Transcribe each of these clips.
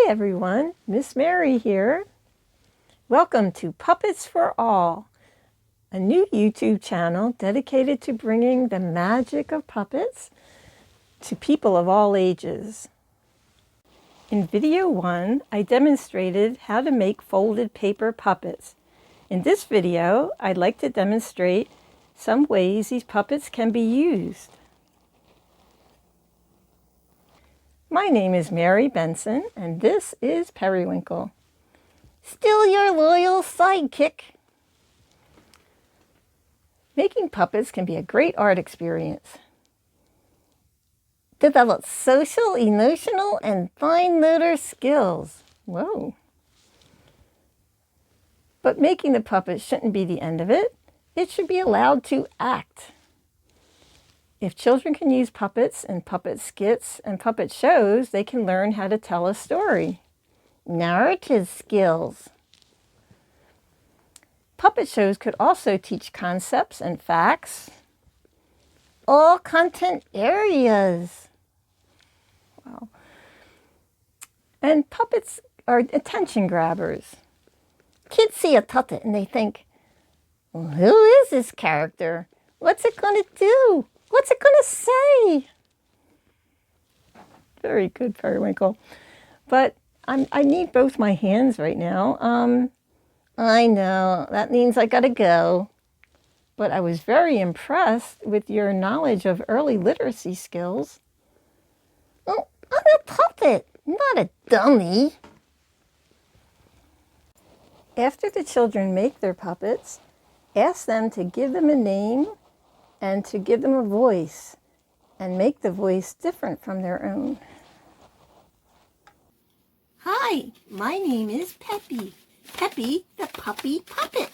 everyone, Miss Mary here. Welcome to Puppets for All, a new YouTube channel dedicated to bringing the magic of puppets to people of all ages. In video 1, I demonstrated how to make folded paper puppets. In this video, I'd like to demonstrate some ways these puppets can be used. My name is Mary Benson, and this is Periwinkle. Still your loyal sidekick. Making puppets can be a great art experience. Develop social, emotional, and fine motor skills. Whoa. But making the puppet shouldn't be the end of it. It should be allowed to act. If children can use puppets in puppet skits and puppet shows, they can learn how to tell a story. Narrative skills. Puppet shows could also teach concepts and facts. All content areas. Wow. And puppets are attention grabbers. Kids see a puppet and they think, well, who is this character? What's it going to do? What's it going to say? Very good, Periwinkle. But I need both my hands right now. I know, that means I gotta go. But I was very impressed with your knowledge of early literacy skills. Oh, I'm a puppet, not a dummy. After the children make their puppets, ask them to give them a name and to give them a voice and make the voice different from their own. Hi, my name is Peppy. Peppy the Puppy Puppet.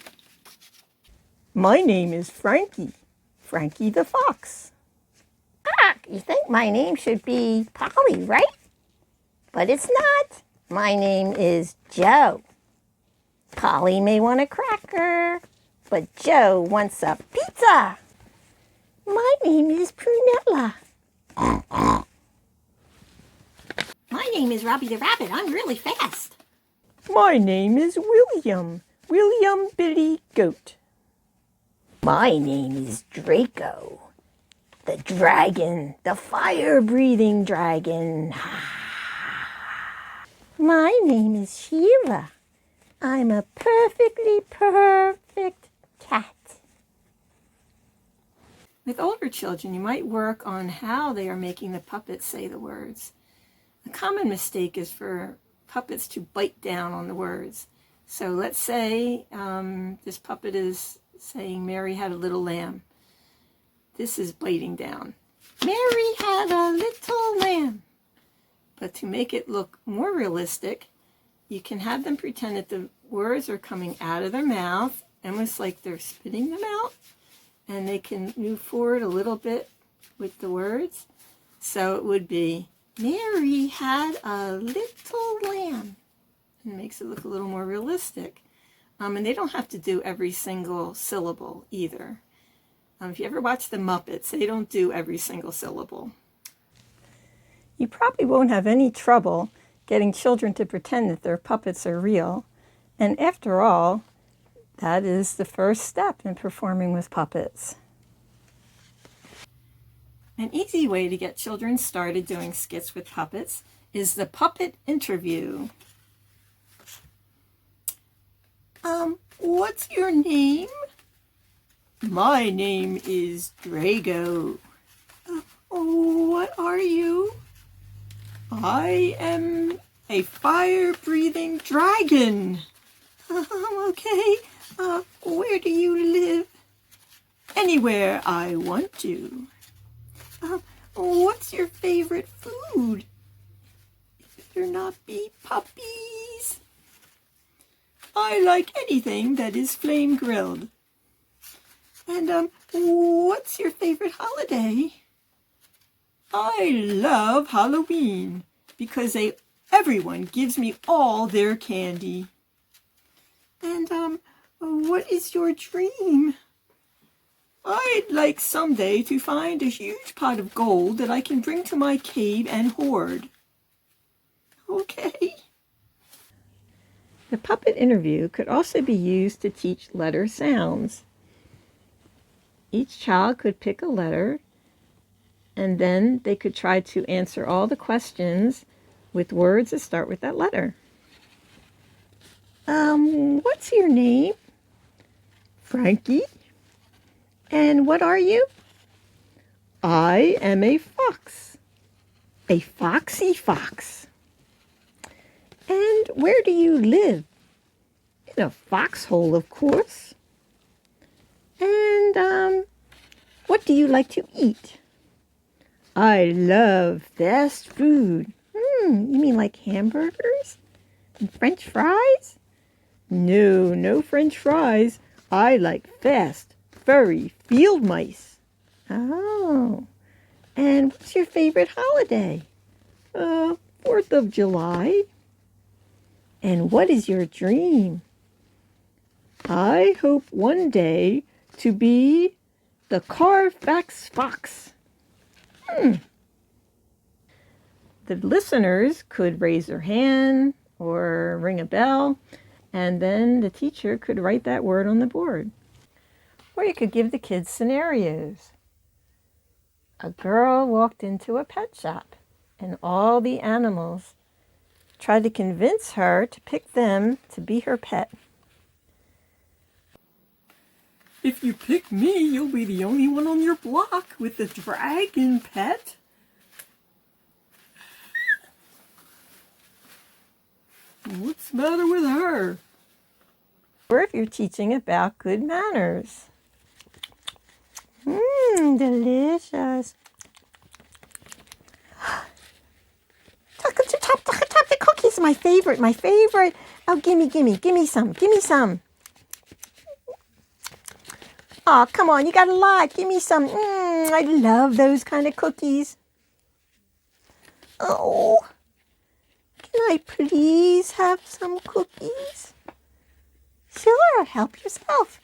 My name is Frankie. Frankie the Fox. You think my name should be Polly, right? But it's not. My name is Joe. Polly may want a cracker, but Joe wants a pizza. My name is Prunella. My name is Robbie the Rabbit. I'm really fast. My name is William. William Billy Goat. My name is Draco. The dragon. The fire-breathing dragon. My name is Sheila. I'm a perfectly perfect cat. With older children, you might work on how they are making the puppets say the words. A common mistake is for puppets to bite down on the words. So let's say this puppet is saying Mary had a little lamb. This is biting down. Mary had a little lamb. But to make it look more realistic, you can have them pretend that the words are coming out of their mouth, almost like they're spitting them out. And they can move forward a little bit with the words. So it would be, Mary had a little lamb. And it makes it look a little more realistic. And they don't have to do every single syllable either. If you ever watch the Muppets, they don't do every single syllable. You probably won't have any trouble getting children to pretend that their puppets are real. And after all, that is the first step in performing with puppets. An easy way to get children started doing skits with puppets is the puppet interview. What's your name? My name is Drago. What are you? I am a fire-breathing dragon. Okay. Where do you live? Anywhere I want to. What's your favorite food? It better not be puppies. I like anything that is flame grilled. And what's your favorite holiday? I love Halloween because everyone gives me all their candy. And what is your dream? I'd like someday to find a huge pot of gold that I can bring to my cave and hoard. Okay. The puppet interview could also be used to teach letter sounds. Each child could pick a letter, and then they could try to answer all the questions with words that start with that letter. What's your name? Frankie. And what are you? I am a fox. A foxy fox. And where do you live? In a foxhole, of course. And, what do you like to eat? I love fast food. You mean like hamburgers? And French fries? No, no French fries. I like fast, furry field mice. Oh. And what's your favorite holiday? 4th of July. And what is your dream? I hope one day to be the Carfax Fox. The listeners could raise their hand or ring a bell, and then the teacher could write that word on the board. Or you could give the kids scenarios. A girl walked into a pet shop, and all the animals tried to convince her to pick them to be her pet. If you pick me, you'll be the only one on your block with the dragon pet. What's the matter with her? Or if you're teaching about good manners. Delicious. Chocolate cookies are my favorite. Oh, gimme some. Oh, come on, you got a lot. Give me some. I love those kind of cookies. Oh, can I please have some cookies? Sure, help yourself.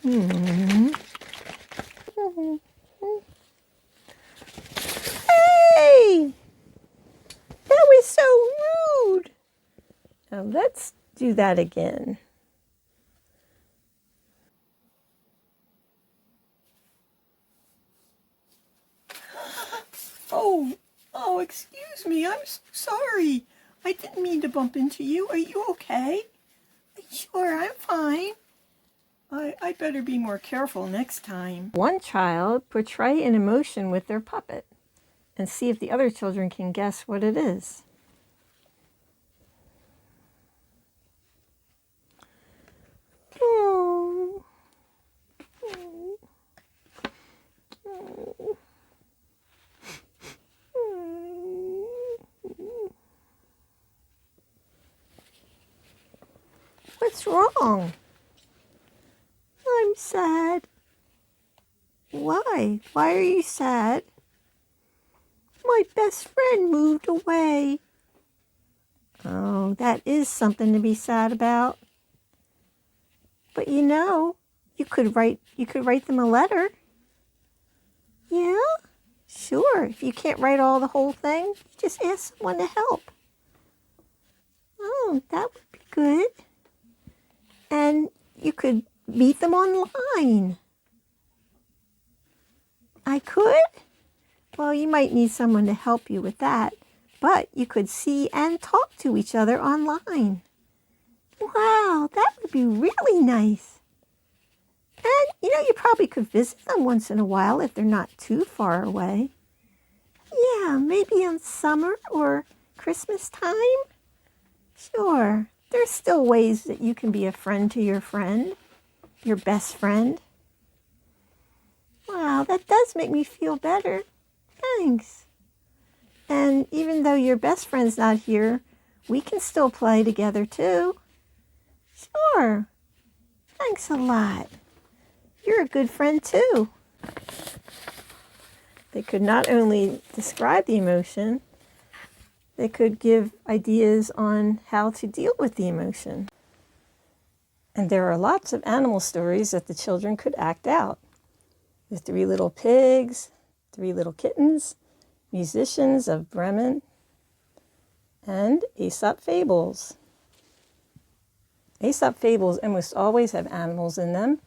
Hey, that was so rude. Now let's do that again. Oh, excuse me. I'm so sorry. I didn't mean to bump into you. Are you okay? Sure, I'm fine. I better be more careful next time. One child portray an emotion with their puppet and see if the other children can guess what it is. Oh. What's wrong? I'm sad. Why? Why are you sad? My best friend moved away. Oh, that is something to be sad about. But you could write them a letter. Yeah? Sure. If you can't write all the whole thing, you just ask someone to help. Oh, that would be good. And you could meet them online. I could? Well, you might need someone to help you with that, but you could see and talk to each other online. Wow, that would be really nice. And, you probably could visit them once in a while if they're not too far away. Yeah, maybe on summer or Christmas time. Sure, there's still ways that you can be a friend to your friend, your best friend. Wow, that does make me feel better. Thanks. And even though your best friend's not here, we can still play together too. Sure. Thanks a lot. You're a good friend too. They could not only describe the emotion, they could give ideas on how to deal with the emotion. And there are lots of animal stories that the children could act out. The 3 Little Pigs, 3 Little Kittens, Musicians of Bremen, and Aesop Fables. Aesop fables almost always have animals in them.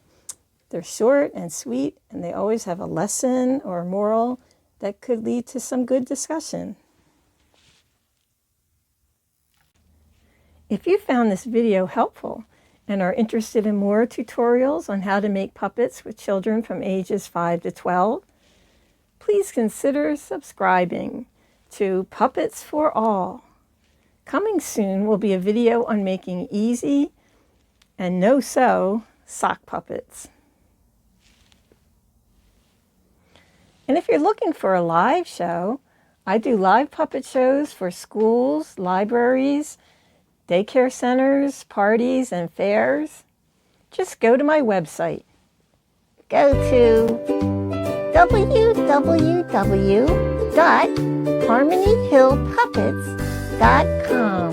They're short and sweet, and they always have a lesson or a moral that could lead to some good discussion. If you found this video helpful and are interested in more tutorials on how to make puppets with children from ages 5 to 12, please consider subscribing to Puppets for All. Coming soon will be a video on making easy and no-sew sock puppets. And if you're looking for a live show, I do live puppet shows for schools, libraries, daycare centers, parties, and fairs. Just go to my website. Go to www.harmonyhillpuppets.com.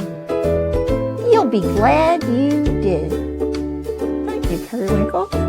You'll be glad you did. Thank you, Periwinkle.